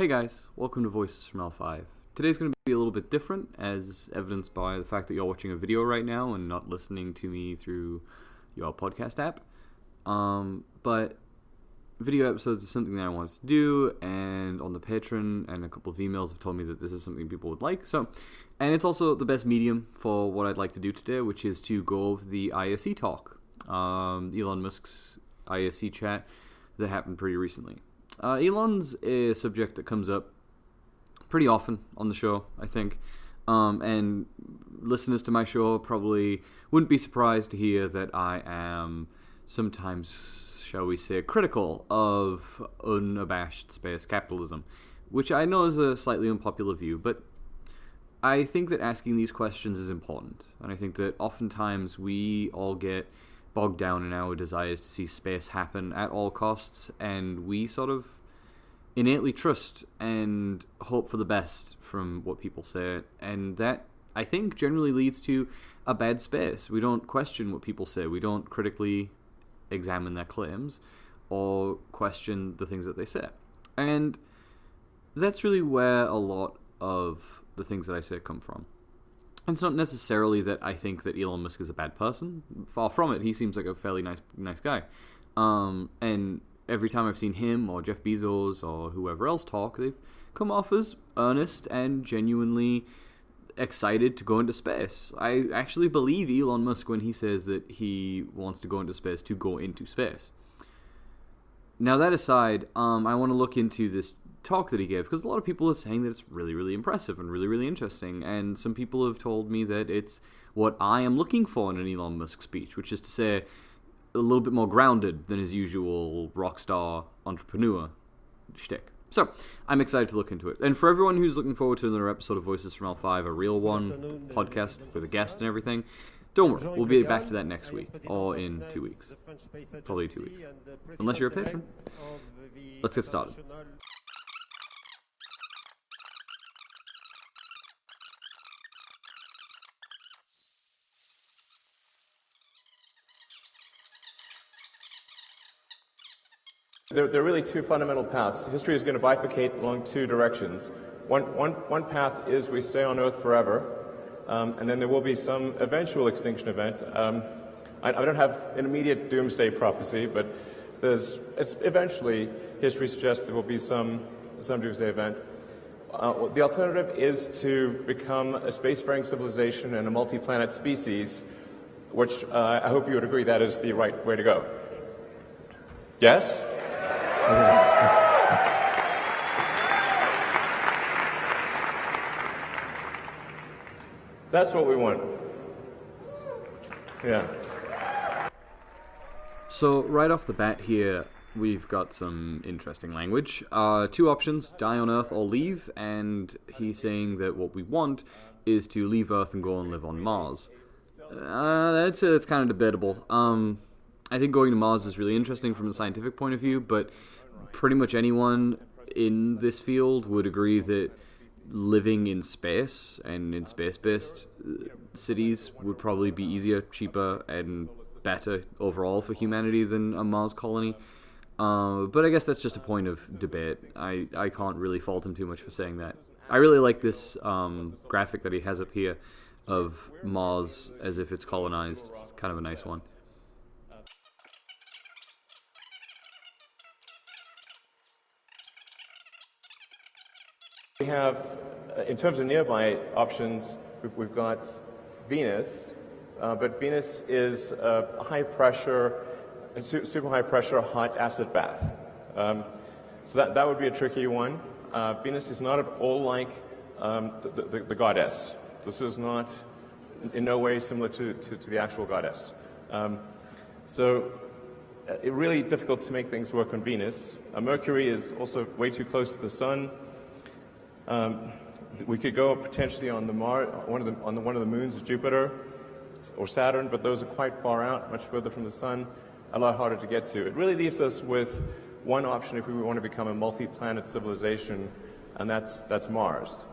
Hey guys, welcome to Voices from L5. Today's going to be a little bit different, as evidenced by the fact that you're watching a video right now and not listening to me through your podcast app. But video episodes is something that I wanted to do, and on the Patreon and a couple of emails have told me that this is something people would like. And it's also the best medium for what I'd like to do today, which is to go over the IAC talk, Elon Musk's IAC chat that happened pretty recently. Elon's a subject that comes up pretty often on the show, I think, and listeners to my show probably wouldn't be surprised to hear that I am sometimes, shall we say, critical of unabashed space capitalism, which I know is a slightly unpopular view, but I think that asking these questions is important, and I think that oftentimes we all get bogged down in our desires to see space happen at all costs, and we sort of innately trust and hope for the best from what people say, and that, I think, generally leads to a bad space. We don't question what people say. We don't critically examine their claims or question the things that they say. And that's really where a lot of the things that I say come from. And it's not necessarily that I think that Elon Musk is a bad person. Far from it. He seems like a fairly nice guy. And every time I've seen him or Jeff Bezos or whoever else talk, they've come off as earnest and genuinely excited to go into space. I actually believe Elon Musk when he says that he wants to go into space to go into space. Now, that aside, I want to look into this talk that he gave, because a lot of people are saying that it's really, really impressive and really, really interesting, and some people have told me that it's what I am looking for in an Elon Musk speech, which is to say a little bit more grounded than his usual rock star entrepreneur shtick. So, I'm excited to look into it. And for everyone who's looking forward to another episode of Voices from L5, a real one, podcast with a guest and everything, don't worry, we'll be back to that next week, or in 2 weeks. Probably 2 weeks. Unless you're a patron. Let's get started. There are really two fundamental paths. History is going to bifurcate along two directions. One path is we stay on Earth forever, and then there will be some eventual extinction event. I don't have an immediate doomsday prophecy, but it's eventually, history suggests there will be some doomsday event. The alternative is to become a spacefaring civilization and a multi-planet species, which I hope you would agree that is the right way to go. Yes? That's what we want. Yeah. So, right off the bat here, we've got some interesting language. Two options, die on Earth or leave, and he's saying that what we want is to leave Earth and go and live on Mars. That's kind of debatable. I think going to Mars is really interesting from a scientific point of view, but pretty much anyone in this field would agree that living in space and in space-based cities would probably be easier, cheaper, and better overall for humanity than a Mars colony. But I guess that's just a point of debate. I can't really fault him too much for saying that. I really like this graphic that he has up here of Mars as if it's colonized. It's kind of a nice one. We have, in terms of nearby options, we've got Venus, but Venus is a high-pressure, super high-pressure hot acid bath. So that would be a tricky one. Venus is not at all like the goddess. This is not in no way similar to the actual goddess. So it's really difficult to make things work on Venus. Mercury is also way too close to the sun. We could go potentially on one of the moons of Jupiter or Saturn, but those are quite far out, much further from the sun, a lot harder to get to. It really leaves us with one option if we want to become a multi-planet civilization, and that's Mars.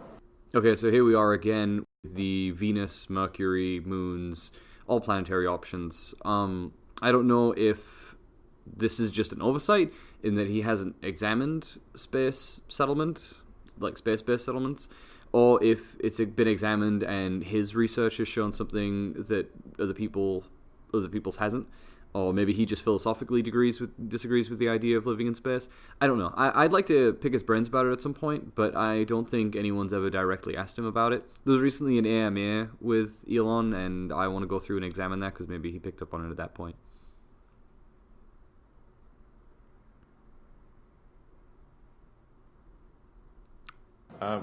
Okay, so here we are again, the Venus, Mercury, moons, all planetary options. I don't know if this is just an oversight, in that he hasn't examined space settlement, like space-based settlements, or if it's been examined and his research has shown something that other people's hasn't, or maybe he just philosophically disagrees with the idea of living in space. I don't know. I'd like to pick his brains about it at some point, but I don't think anyone's ever directly asked him about it. There was recently an AMA with Elon, and I want to go through and examine that because maybe he picked up on it at that point.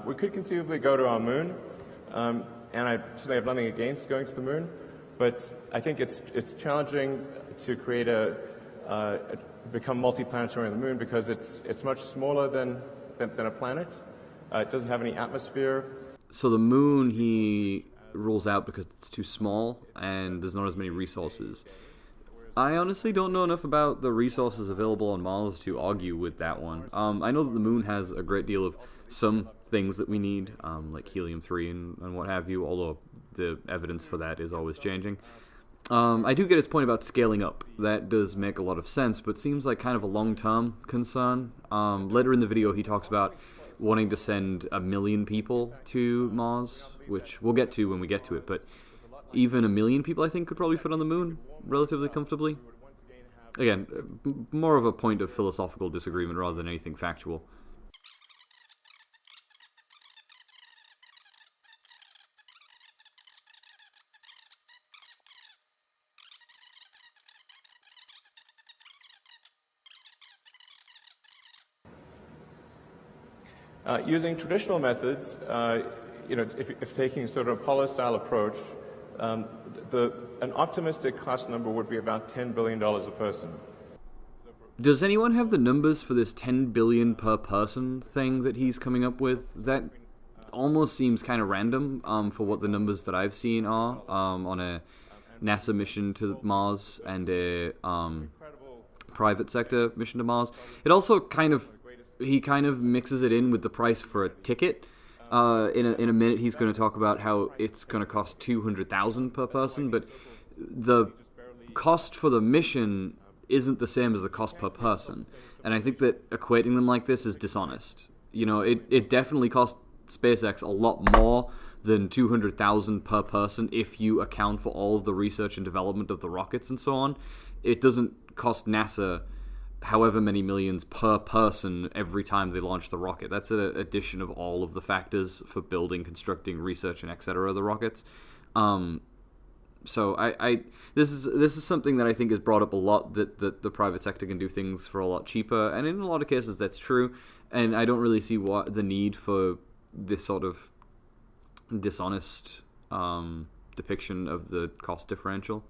We could conceivably go to our moon, and I certainly have nothing against going to the moon, but I think it's challenging to create become multiplanetary on the moon because it's much smaller than a planet. It doesn't have any atmosphere. So the moon he rules out because it's too small and there's not as many resources. I honestly don't know enough about the resources available on Mars to argue with that one. I know that the moon has a great deal of some things that we need, like helium-3 and what have you, although the evidence for that is always changing. I do get his point about scaling up. That does make a lot of sense, but seems like kind of a long-term concern. Later in the video, he talks about wanting to send 1 million people to Mars, which we'll get to when we get to it, but even 1 million people, I think, could probably fit on the moon relatively comfortably. Again, more of a point of philosophical disagreement rather than anything factual. Using traditional methods, if taking sort of a Apollo-style approach, an optimistic cost number would be about $10 billion a person. Does anyone have the numbers for this 10 billion per person thing that he's coming up with? That almost seems kind of random for what the numbers that I've seen are on a NASA mission to Mars and a private sector mission to Mars. It also he kind of mixes it in with the price for a ticket. In a minute, he's going to talk about how it's going to cost $200,000 per person, but the cost for the mission isn't the same as the cost per person. And I think that equating them like this is dishonest. It definitely costs SpaceX a lot more than $200,000 per person if you account for all of the research and development of the rockets and so on. It doesn't cost NASA however many millions per person every time they launch the rocket. That's an addition of all of the factors for building, constructing, research, and etc. the rockets. So this is something that I think is brought up a lot, that the private sector can do things for a lot cheaper, and in a lot of cases that's true. And I don't really see the need for this sort of dishonest depiction of the cost differential.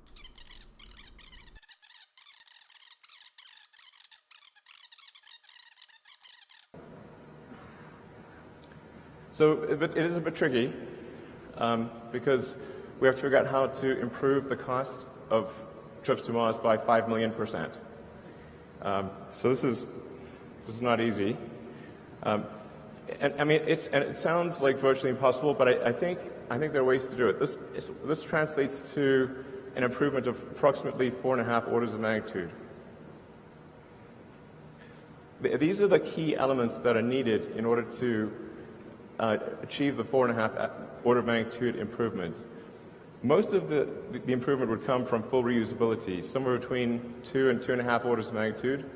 So it is a bit tricky because we have to figure out how to improve the cost of trips to Mars by 5 million%. So this is not easy. It sounds like virtually impossible, but I think there are ways to do it. This translates to an improvement of approximately 4.5 orders of magnitude. These are the key elements that are needed in order to achieve the 4.5 order of magnitude improvement. Most of the improvement would come from full reusability, somewhere between 2 and 2.5 orders of magnitude,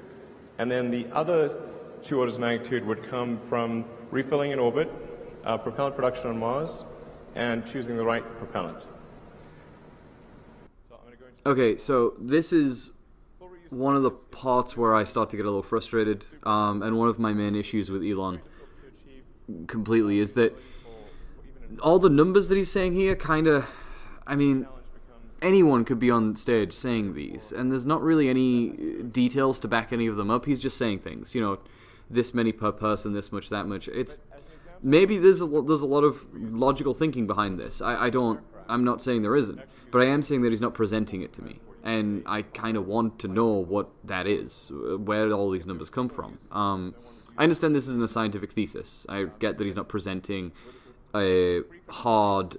and then the other 2 orders of magnitude would come from refilling in orbit, propellant production on Mars, and choosing the right propellant. Okay, so this is one of the parts where I start to get a little frustrated, and one of my main issues with Elon completely is that all the numbers that he's saying here anyone could be on stage saying these, and there's not really any details to back any of them up. He's just saying things, this many per person, this much, that much. Maybe there's a lot of logical thinking behind this. I'm not saying there isn't, but I am saying that he's not presenting it to me, and I kind of want to know what that is, where all these numbers come from. I understand this isn't a scientific thesis. I get that he's not presenting a hard,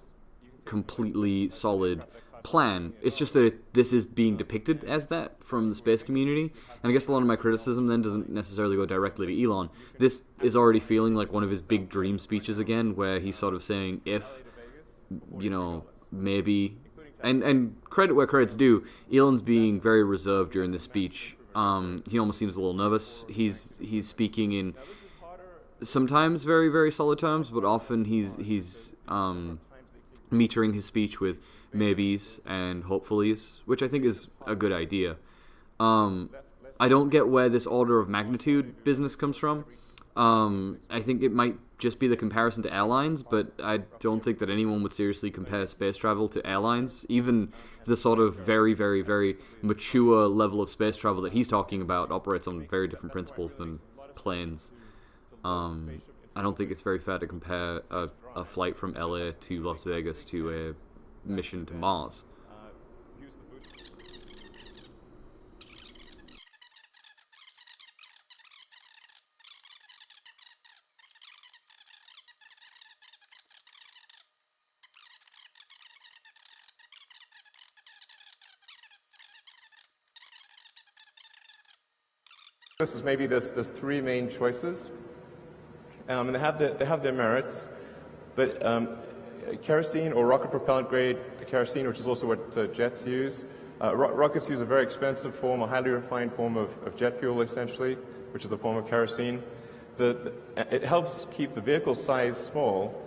completely solid plan. It's just that this is being depicted as that from the space community. And I guess a lot of my criticism then doesn't necessarily go directly to Elon. This is already feeling like one of his big dream speeches again, where he's sort of saying, if, maybe... And credit where credit's due, Elon's being very reserved during this speech. He almost seems a little nervous. He's speaking in sometimes very, very solid terms, but often he's metering his speech with maybes and hopefullys, which I think is a good idea. I don't get where this order of magnitude business comes from. I think it might just be the comparison to airlines, but I don't think that anyone would seriously compare space travel to airlines. Even the sort of very, very, very mature level of space travel that he's talking about operates on very different principles than planes. I don't think it's very fair to compare a flight from LA to Las Vegas to a mission to Mars. This is maybe there's three main choices, and they have their merits, but kerosene or rocket propellant grade kerosene, which is also what jets use. Rockets use a very expensive form, a highly refined form of jet fuel, essentially, which is a form of kerosene. It helps keep the vehicle size small,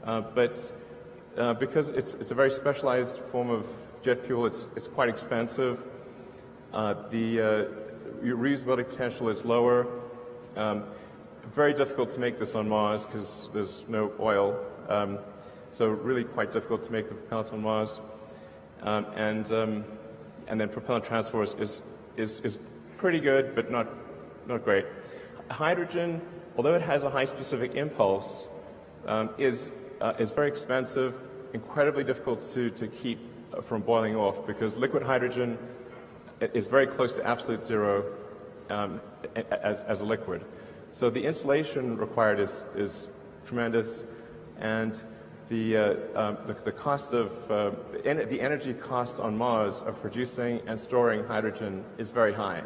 but because it's a very specialized form of jet fuel, it's quite expensive. Your reusability potential is lower. Very difficult to make this on Mars because there's no oil. So really quite difficult to make the propellant on Mars. And then propellant transfer is pretty good, but not great. Hydrogen, although it has a high specific impulse, is very expensive, incredibly difficult to keep from boiling off because liquid hydrogen is very close to absolute zero as a liquid. So the insulation required is tremendous, and the cost of the energy cost on Mars of producing and storing hydrogen is very high.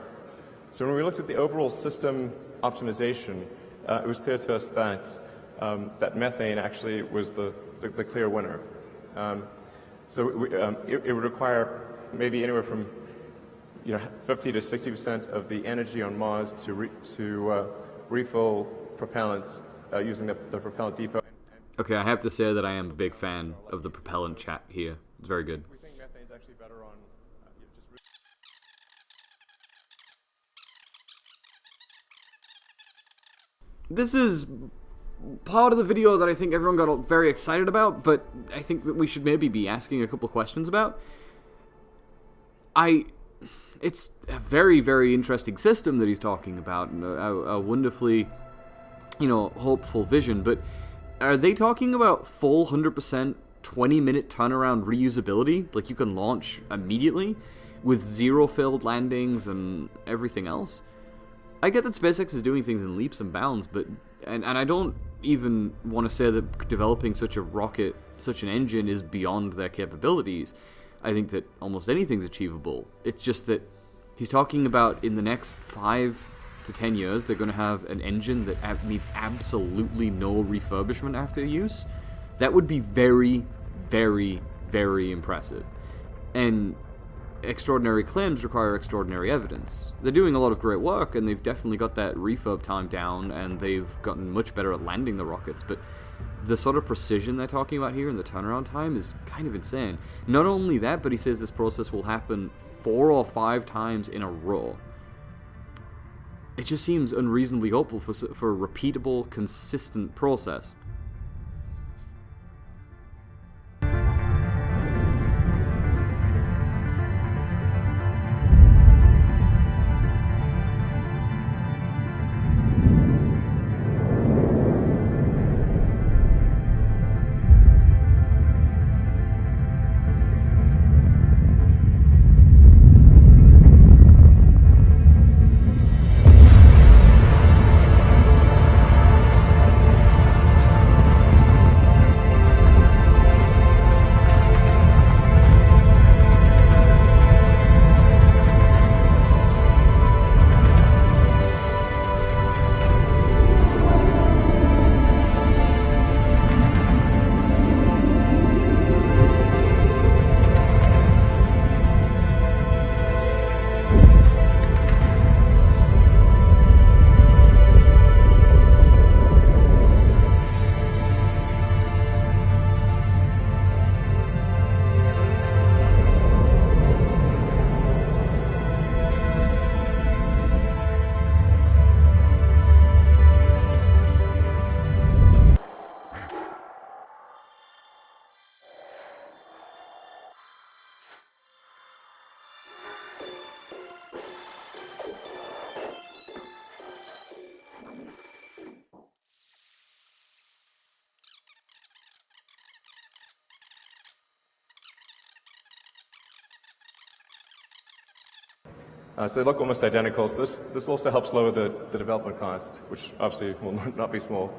So when we looked at the overall system optimization, it was clear to us that methane actually was the clear winner. So it would require maybe anywhere from 50 to 60% of the energy on Mars to refill propellant using the propellant depot. Okay, I have to say that I am a big fan of the propellant chat here. It's very good. We think methane's actually better on This is part of the video that I think everyone got very excited about, but I think that we should maybe be asking a couple questions about. It's a very, very interesting system that he's talking about, and a wonderfully, hopeful vision, but are they talking about full 100% 20-minute turnaround reusability? Like you can launch immediately with 0 failed landings and everything else? I get that SpaceX is doing things in leaps and bounds, but and I don't even want to say that developing such a rocket, such an engine is beyond their capabilities. I think that almost anything's achievable. It's just that he's talking about in the next 5 to 10 years, they're going to have an engine that needs absolutely no refurbishment after use. That would be very, very, very impressive. And extraordinary claims require extraordinary evidence. They're doing a lot of great work, and they've definitely got that refurb time down, and they've gotten much better at landing the rockets, but the sort of precision they're talking about here and the turnaround time is kind of insane. Not only that, but he says this process will happen 4 or 5 times in a row. It just seems unreasonably hopeful for a repeatable, consistent process. So they look almost identical. So this also helps lower the development cost, which obviously will not be small.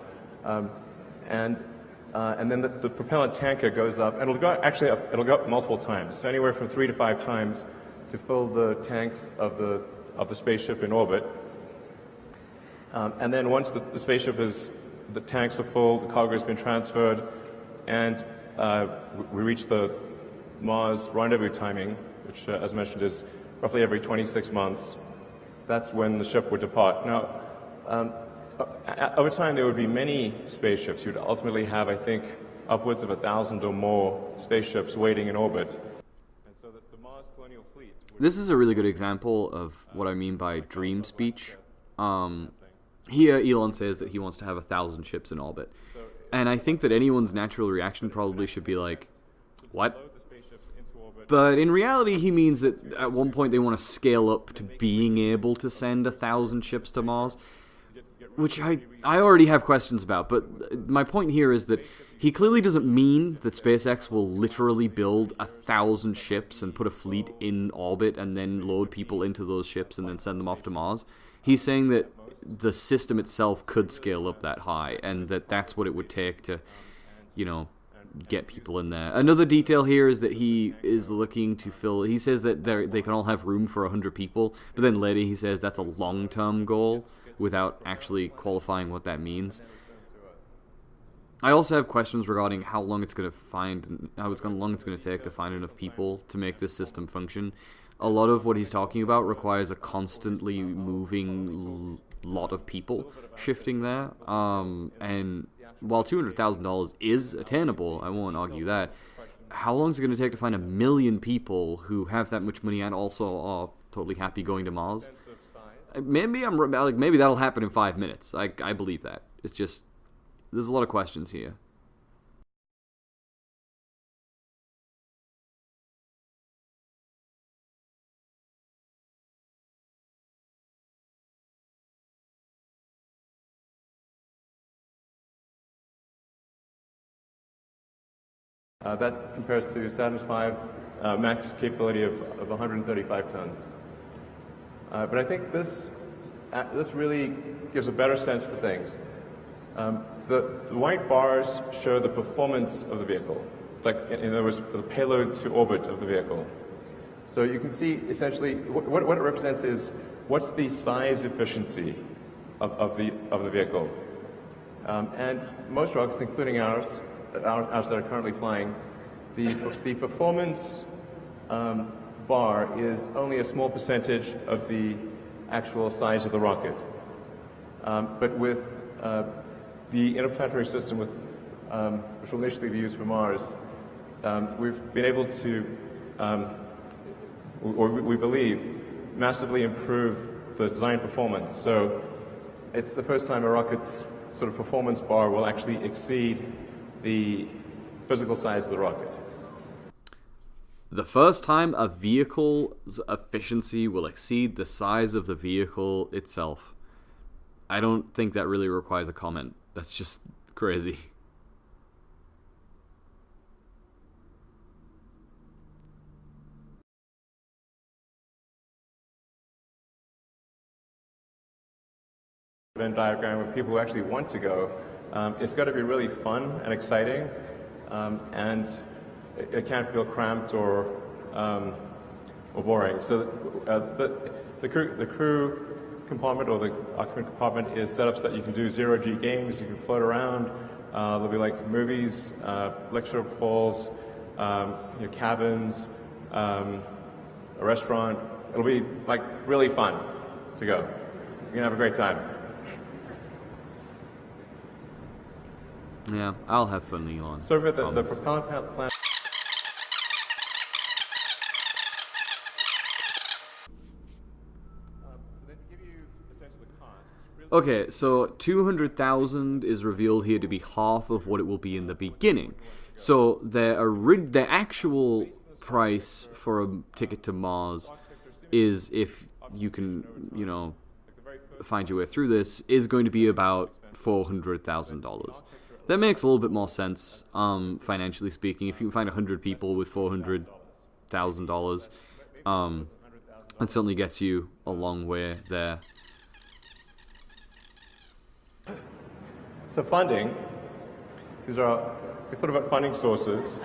And then the propellant tanker goes up, and it'll go up multiple times, so anywhere from 3 to 5 times to fill the tanks of the spaceship in orbit. And then once the tanks are full, the cargo has been transferred, and we reach the Mars rendezvous timing, which, as mentioned, is roughly every 26 months. That's when the ship would depart. Now, over time, there would be many spaceships. You'd ultimately have, I think, upwards of 1,000 or more spaceships waiting in orbit. And so the Mars colonial fleet... This is a really good example of what I mean by dream speech. Here, Elon says that he wants to have 1,000 ships in orbit. And I think that anyone's natural reaction probably should be like, what? But in reality, he means that at one point they want to scale up to being able to send 1,000 ships to Mars, which I already have questions about. But my point here is that he clearly doesn't mean that SpaceX will literally build 1,000 ships and put a fleet in orbit and then load people into those ships and then send them off to Mars. He's saying that the system itself could scale up that high, and that's what it would take to, get people in there. Another detail here is that he is looking to fill... He says that they can all have room for 100 people, but then later he says that's a long-term goal without actually qualifying what that means. I also have questions regarding how long it's going to take to find enough people to make this system function. A lot of what he's talking about requires a constantly moving lot of people shifting there, and while $200,000 is attainable, I won't argue that, how long is it going to take to find 1 million people who have that much money and also are totally happy going to Mars? Maybe maybe that'll happen in 5 minutes. I believe that. It's just, there's a lot of questions here. That compares to Saturn's V max capability of 135 tons. But I think this really gives a better sense for things. The white bars show the performance of the vehicle, like in other words, the payload to orbit of the vehicle. So you can see essentially what it represents is what's the size efficiency of the vehicle. And most rockets, including ours that are currently flying, the performance bar is only a small percentage of the actual size of the rocket. But with the interplanetary system, which will initially be used for Mars, we've been able to, or we believe, massively improve the design performance. So it's the first time a rocket's sort of performance bar will actually exceed the physical size of the rocket. The first time a vehicle's efficiency will exceed the size of the vehicle itself. I don't think that really requires a comment. That's just crazy. Venn diagram of people who actually want to go. It's got to be really fun and exciting, and it can't feel cramped or boring. So the crew compartment or the occupant compartment is set up so that you can do zero-G games. You can float around. There'll be like movies, lecture halls, cabins, a restaurant. It'll be like really fun to go. You're gonna have a great time. Yeah, I'll have fun, Elon. So for the propellant plant. Okay, so 200,000 is revealed here to be half of what it will be in the beginning. So the actual price for a ticket to Mars is, if you can, find your way through this, is going to be about $400,000. That makes a little bit more sense, financially speaking. If you can find 100 people with $400,000, That certainly gets you a long way there. So funding, we thought about funding sources,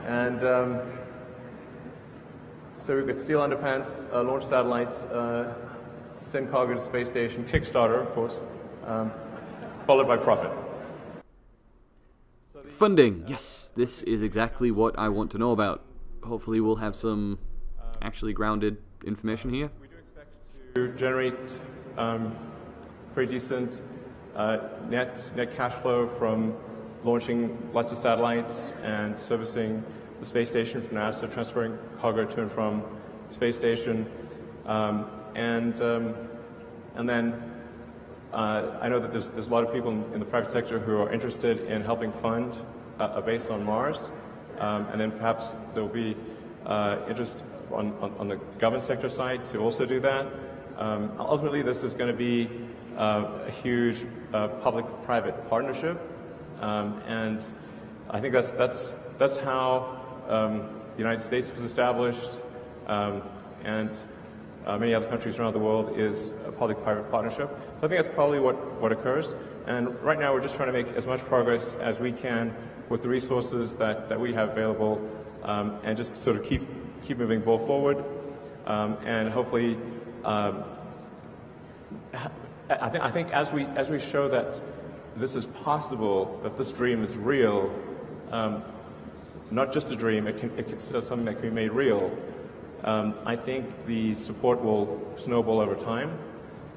and so we could steal underpants, launch satellites, send cargo to the space station, Kickstarter, of course, followed by profit. Funding, yes, this is exactly what I want to know about. Hopefully we'll have some actually grounded information here. We do expect to generate pretty decent net cash flow from launching lots of satellites and servicing the space station for NASA, transferring cargo to and from the space station, and then I know that there's a lot of people in the private sector who are interested in helping fund a base on Mars, and then perhaps there will be interest on the government sector side to also do that. Ultimately, this is going to be a huge public-private partnership, and I think that's how the United States was established, and many other countries around the world is a public-private partnership. So I think that's probably what occurs. And right now we're just trying to make as much progress as we can with the resources that we have available, and just sort of keep moving the ball forward, and hopefully. I think as we show that this is possible, that this dream is real, not just a dream, it's something that can be made real. I think the support will snowball over time,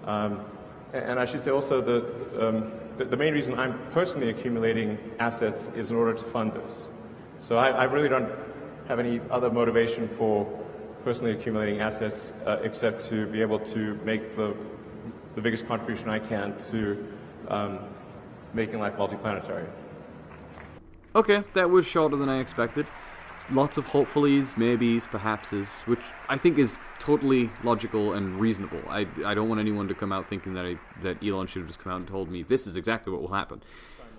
and I should say also that the main reason I'm personally accumulating assets is in order to fund this. So I really don't have any other motivation for personally accumulating assets except to be able to make the biggest contribution I can to making life multiplanetary. Okay, that was shorter than I expected. Lots of hopefullys, maybes, perhapses, which I think is totally logical and reasonable. I don't want anyone to come out thinking that Elon should have just come out and told me this is exactly what will happen.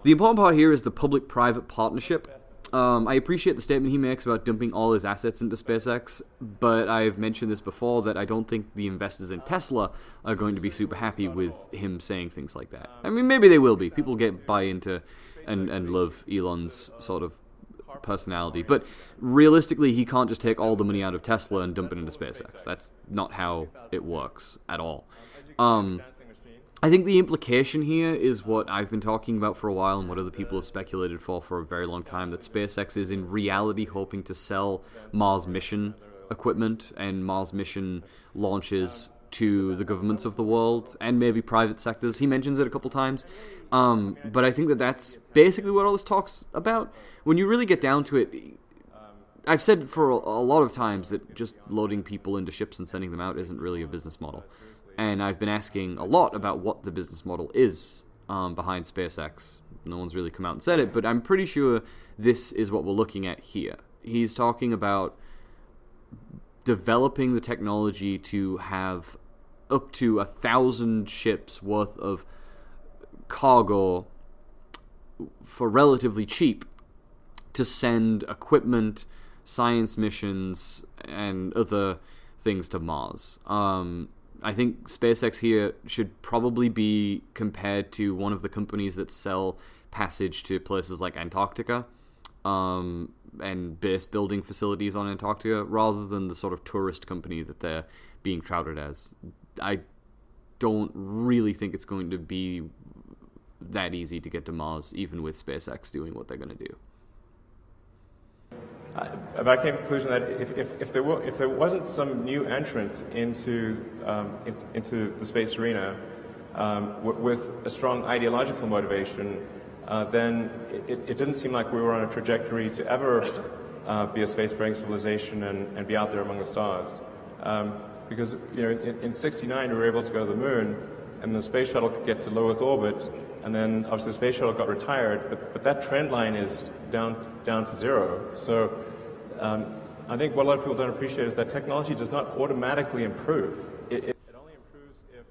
The important part here is the public-private partnership. I appreciate the statement he makes about dumping all his assets into SpaceX, but I've mentioned this before that I don't think the investors in Tesla are going to be super happy with him saying things like that. I mean, maybe they will be. People buy into and love Elon's sort of personality, but realistically he can't just take all the money out of Tesla and dump it into SpaceX. That's not how it works at all. I think the implication here is what I've been talking about for a while and what other people have speculated for a very long time, that SpaceX is in reality hoping to sell Mars mission equipment and Mars mission launches to the governments of the world and maybe private sectors. He mentions it a couple times, but I think that's basically what all this talk's about. When you really get down to it, I've said for a lot of times that just loading people into ships and sending them out isn't really a business model. And I've been asking a lot about what the business model is behind SpaceX. No one's really come out and said it, but I'm pretty sure this is what we're looking at here. He's talking about developing the technology to have up to 1,000 ships worth of cargo for relatively cheap to send equipment, science missions, and other things to Mars. I think SpaceX here should probably be compared to one of the companies that sell passage to places like Antarctica and base building facilities on Antarctica, rather than the sort of tourist company that they're being touted as. I don't really think it's going to be that easy to get to Mars, even with SpaceX doing what they're going to do. I came to the conclusion that if there wasn't some new entrant into the space arena with a strong ideological motivation, then it didn't seem like we were on a trajectory to ever be a spacefaring civilization and be out there among the stars. Because in '69 we were able to go to the moon, and the space shuttle could get to low Earth orbit, and then obviously the space shuttle got retired, but that trend line is down to zero. So I think what a lot of people don't appreciate is that technology does not automatically improve. It only improves if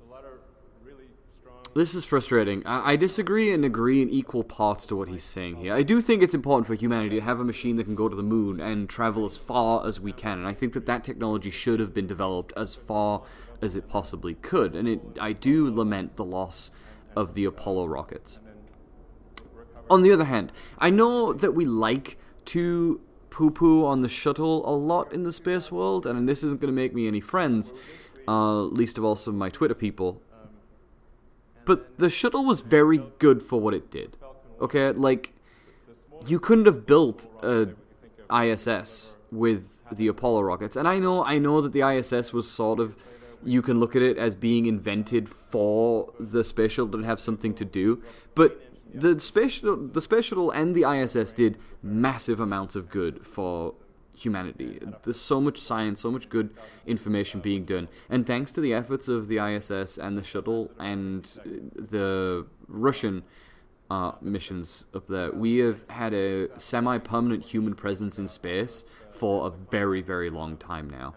a lot of really strong This is frustrating. I disagree and agree in equal parts to what he's saying here. I do think it's important for humanity to have a machine that can go to the moon and travel as far as we can, and I think that that technology should have been developed as far as it possibly could, and I do lament the loss of the Apollo rockets. On the other hand, I know that we like to poo-poo on the shuttle a lot in the space world, and this isn't going to make me any friends, least of all some of my Twitter people. But the shuttle was very good for what it did. Okay, like, you couldn't have built a ISS with the Apollo rockets. And I know that the ISS was sort of, you can look at it as being invented for the space shuttle to have something to do. But the space shuttle and the ISS did massive amounts of good for humanity. There's so much science, so much good information being done, and thanks to the efforts of the ISS and the shuttle and the Russian missions up there, we have had a semi-permanent human presence in space for a very, very long time now.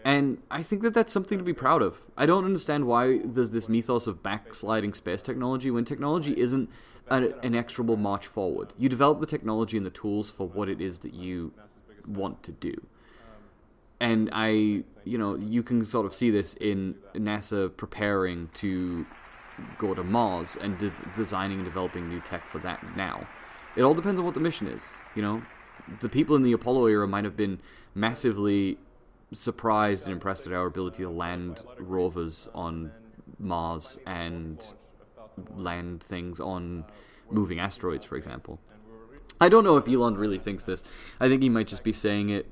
And I think that that's something to be proud of. I don't understand why there's this mythos of backsliding space technology when technology isn't an inexorable march forward. You develop the technology and the tools for what it is that you want to do. And you can sort of see this in NASA preparing to go to Mars and designing and developing new tech for that now. It all depends on what the mission is, The people in the Apollo era might have been massively surprised and impressed at our ability to land rovers on Mars and land things on moving asteroids, for example. I don't know if Elon really thinks this. I think he might just be saying it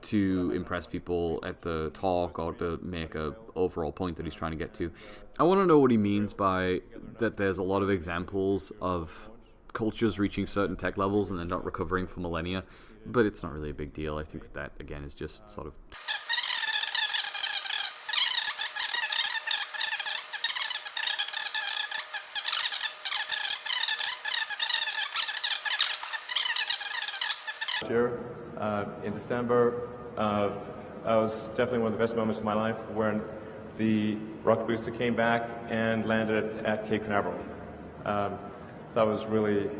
to impress people at the talk or to make a overall point that he's trying to get to. I want to know what he means by that there's a lot of examples of cultures reaching certain tech levels and then not recovering for millennia, but it's not really a big deal. I think that again, is just sort of... Year, in December, that was definitely one of the best moments of my life when the rocket booster came back and landed at Cape Canaveral. So that was really,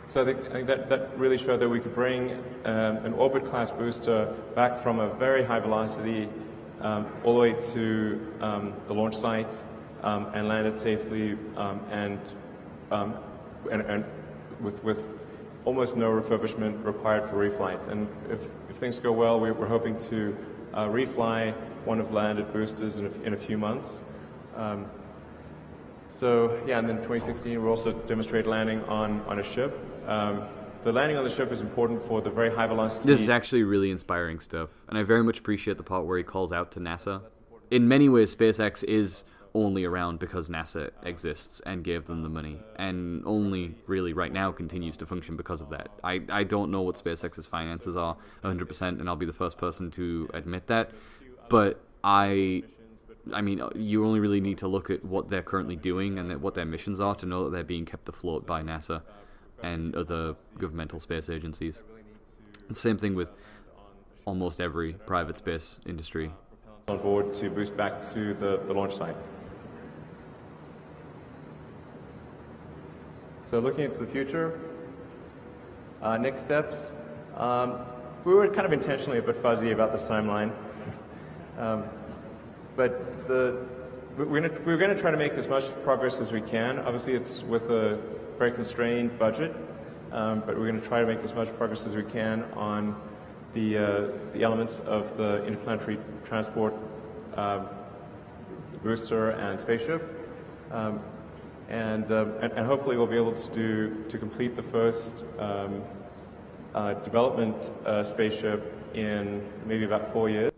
So I think that really showed that we could bring an orbit-class booster back from a very high velocity all the way to the launch site and land it safely and with almost no refurbishment required for reflight. And if things go well, we're hoping to refly one of the landed boosters in a few months. And then in 2016, we also demonstrated landing on a ship. The landing on the ship is important for the very high velocity... This is actually really inspiring stuff, and I very much appreciate the part where he calls out to NASA. In many ways, SpaceX is only around because NASA exists and gave them the money, and only really right now continues to function because of that. I don't know what SpaceX's finances are 100%, and I'll be the first person to admit that, but I mean, you only really need to look at what they're currently doing and what their missions are to know that they're being kept afloat by NASA and other governmental space agencies. The same thing with almost every private space industry. On board to boost back to the launch site. So looking into the future, next steps, we were kind of intentionally a bit fuzzy about this timeline, but we're going to try to make as much progress as we can. Obviously it's with a very constrained budget, but we're going to try to make as much progress as we can on the elements of the interplanetary transport booster and spaceship, and hopefully we'll be able to complete the first development spaceship in maybe about 4 years.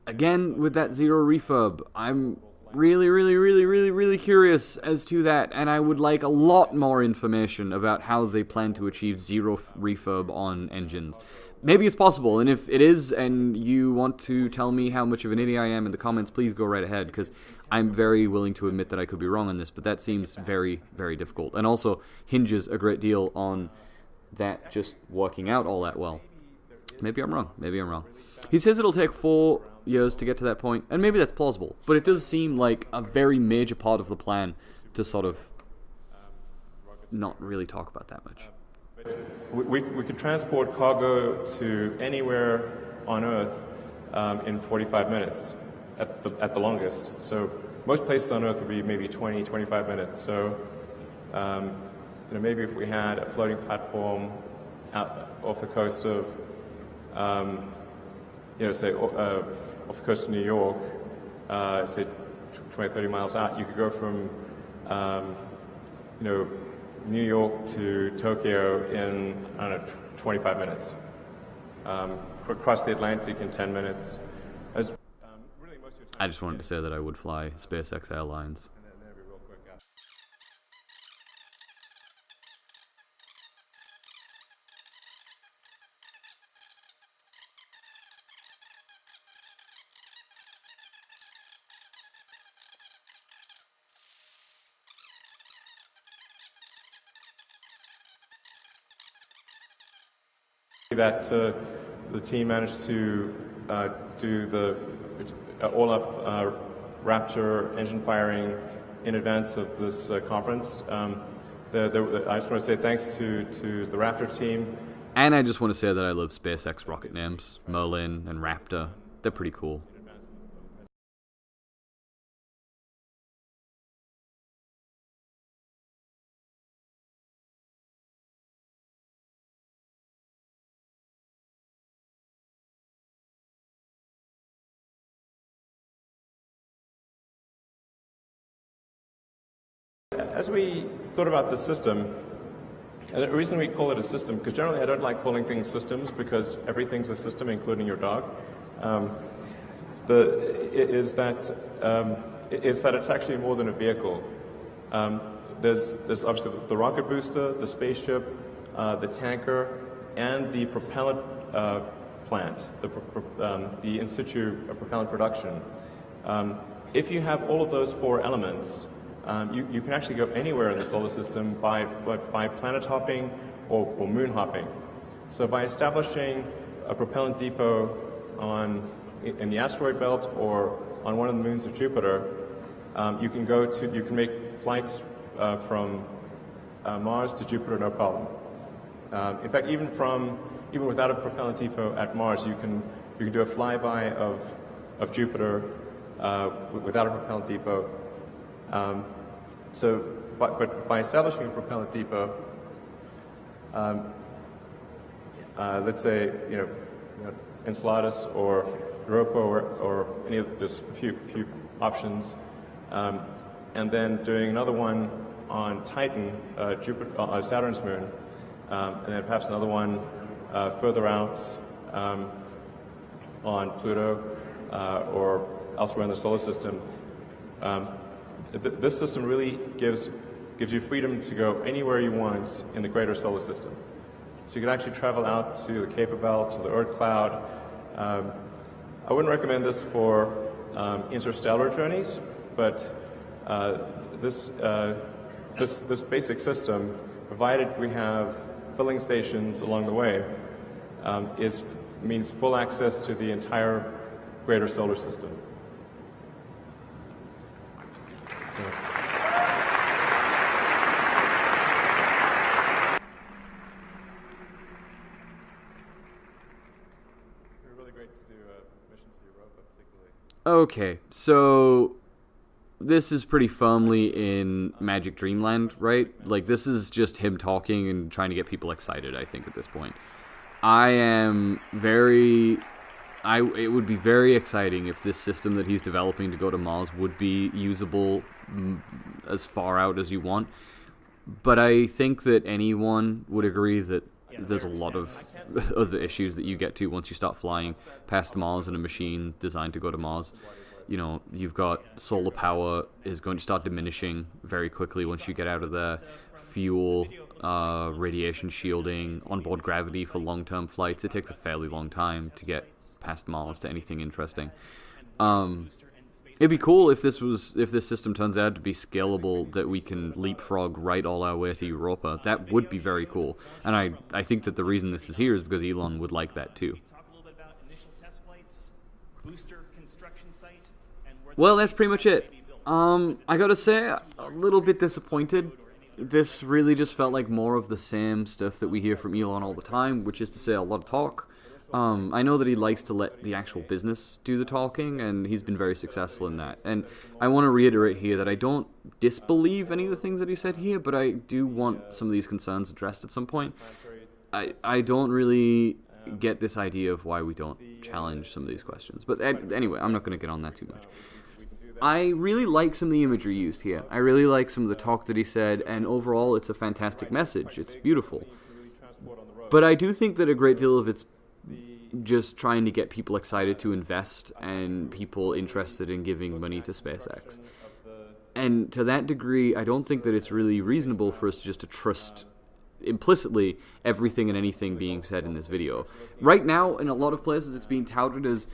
Again, with that zero refurb, I'm really curious as to that, and I would like a lot more information about how they plan to achieve zero refurb on engines. Maybe it's possible, and if it is, and you want to tell me how much of an idiot I am in the comments, please go right ahead, because I'm very willing to admit that I could be wrong on this, but that seems very, very difficult, and also hinges a great deal on that just working out all that well. Maybe I'm wrong. He says it'll take 4 years to get to that point, and maybe that's plausible, but it does seem like a very major part of the plan to sort of not really talk about that much. We could transport cargo to anywhere on Earth in 45 minutes at the longest. So most places on Earth would be maybe 20, 25 minutes. So maybe if we had a floating platform out off the coast of, say off the coast of New York, say 20, 30 miles out, you could go from, New York to Tokyo in, 25 minutes. Across the Atlantic in 10 minutes. I just wanted to say that I would fly SpaceX Airlines. That the team managed to do the all-up Raptor engine firing in advance of this conference. I just want to say thanks to the Raptor team. And I just want to say that I love SpaceX rocket names, Merlin and Raptor. They're pretty cool. As we thought about the system, and the reason we call it a system, because generally I don't like calling things systems because everything's a system, including your dog, is that it's actually more than a vehicle. There's obviously the rocket booster, the spaceship, the tanker, and the propellant plant, the in situ propellant production. If you have all of those 4 elements, you can actually go anywhere in the solar system by planet hopping or moon hopping. So by establishing a propellant depot in the asteroid belt or on one of the moons of Jupiter, you can make flights from Mars to Jupiter no problem. In fact, even without a propellant depot at Mars, you can do a flyby of Jupiter without a propellant depot. But by establishing a propellant depot, let's say Enceladus or Europa or any of this few options, and then doing another one on Titan, Jupiter, Saturn's moon, and then perhaps another one further out on Pluto or elsewhere in the solar system. This system really gives you freedom to go anywhere you want in the greater solar system. So you can actually travel out to the Kuiper Belt, to the Oort cloud. I wouldn't recommend this for interstellar journeys, but this basic system, provided we have filling stations along the way, means full access to the entire greater solar system. Okay, so this is pretty firmly in Magic Dreamland, right? Like, this is just him talking and trying to get people excited, I think, at this point. It would be very exciting if this system that he's developing to go to Mars would be usable as far out as you want. But I think that anyone would agree that there's a lot of other issues that you get to once you start flying past Mars in a machine designed to go to Mars. You've got solar power is going to start diminishing very quickly once you get out of there. Fuel, radiation shielding, onboard gravity for long-term flights. It takes a fairly long time to get past Mars to anything interesting. It'd be cool if this system turns out to be scalable, that we can leapfrog right all our way to Europa. That would be very cool. And I think that the reason this is here is because Elon would like that too. Well, that's pretty much it. I gotta say, a little bit disappointed. This really just felt like more of the same stuff that we hear from Elon all the time, which is to say a lot of talk. I know that he likes to let the actual business do the talking, and he's been very successful in that. And I want to reiterate here that I don't disbelieve any of the things that he said here, but I do want some of these concerns addressed at some point. I don't really get this idea of why we don't challenge some of these questions. But anyway, I'm not going to get on that too much. I really like some of the imagery used here. I really like some of the talk that he said, and overall it's a fantastic message. It's beautiful. But I do think that a great deal of it's just trying to get people excited to invest and people interested in giving money to SpaceX. And to that degree, I don't think that it's really reasonable for us just to trust implicitly everything and anything being said in this video. Right now, in a lot of places, it's being touted as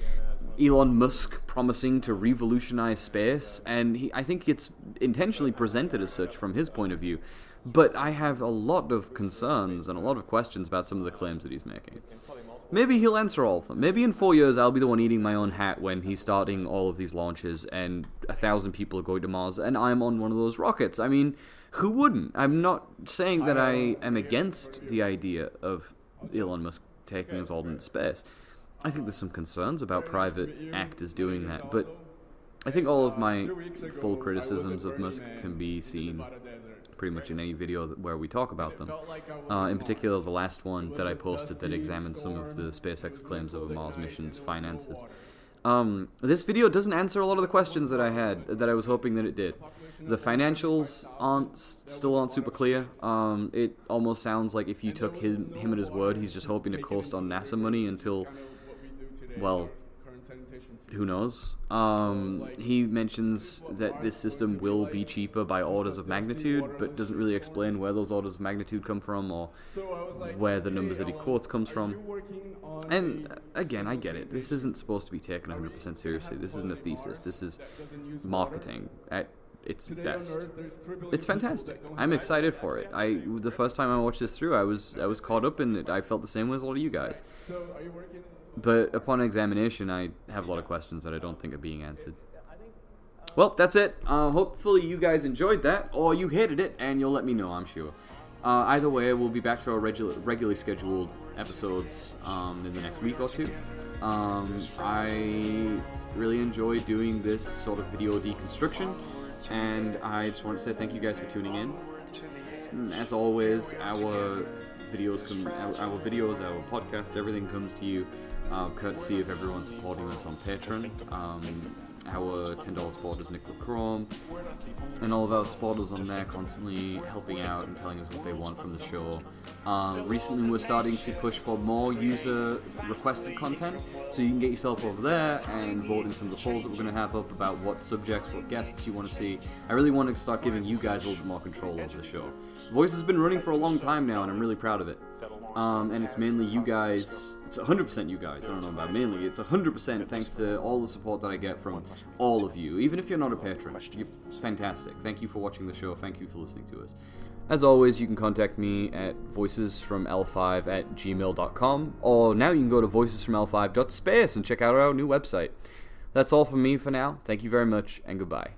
Elon Musk promising to revolutionize space, and I think it's intentionally presented as such from his point of view. But I have a lot of concerns and a lot of questions about some of the claims that he's making. Maybe he'll answer all of them. Maybe in 4 years I'll be the one eating my own hat when he's starting all of these launches and 1,000 people are going to Mars and I'm on one of those rockets. I mean, who wouldn't? I'm not saying that I am against the idea of Elon Musk taking us all into space. I think there's some concerns about private actors doing that, but I think all of my full criticisms of Musk can be seen pretty much in any video where we talk about them. In particular, the last one that I posted that examined some of the SpaceX claims of a Mars mission's finances. This video doesn't answer a lot of the questions that I had, that I was hoping that it did. The financials still aren't super clear. It almost sounds like if you took him at his word, he's just hoping to coast on NASA money until, well, who knows? He mentions that this system will be cheaper by orders of magnitude, but doesn't really explain where those orders of magnitude come from or where the numbers that he quotes comes from. And again, I get it. This isn't supposed to be taken 100% seriously. This isn't a thesis. This is marketing at its best. It's fantastic. I'm excited for it. The first time I watched this through, I was caught up in it. I felt the same way as a lot of you guys. But upon examination, I have a lot of questions that I don't think are being answered. Well, that's it. Hopefully you guys enjoyed that, or you hated it, and you'll let me know, I'm sure. Either way, we'll be back to our regularly scheduled episodes in the next week or two. I really enjoy doing this sort of video deconstruction, and I just want to say thank you guys for tuning in. As always, our videos, our podcast, everything comes to you courtesy of everyone supporting us on Patreon. Our $10 supporters, Nick Chrome, and all of our supporters on there constantly helping out and telling us what they want from the show. Recently we're starting to push for more user requested content, so you can get yourself over there and vote in some of the polls that we're going to have up about what subjects, what guests you want to see. I really want to start giving you guys a little bit more control over the show. Voice has been running for a long time now, and I'm really proud of it. And it's mainly you guys. It's 100% you guys. I don't know about mainly. It's 100% thanks to all the support that I get from all of you. Even if you're not a patron, you're fantastic. Thank you for watching the show. Thank you for listening to us. As always, you can contact me at voicesfroml5@gmail.com, or now you can go to voicesfroml5.space and check out our new website. That's all from me for now. Thank you very much, and goodbye.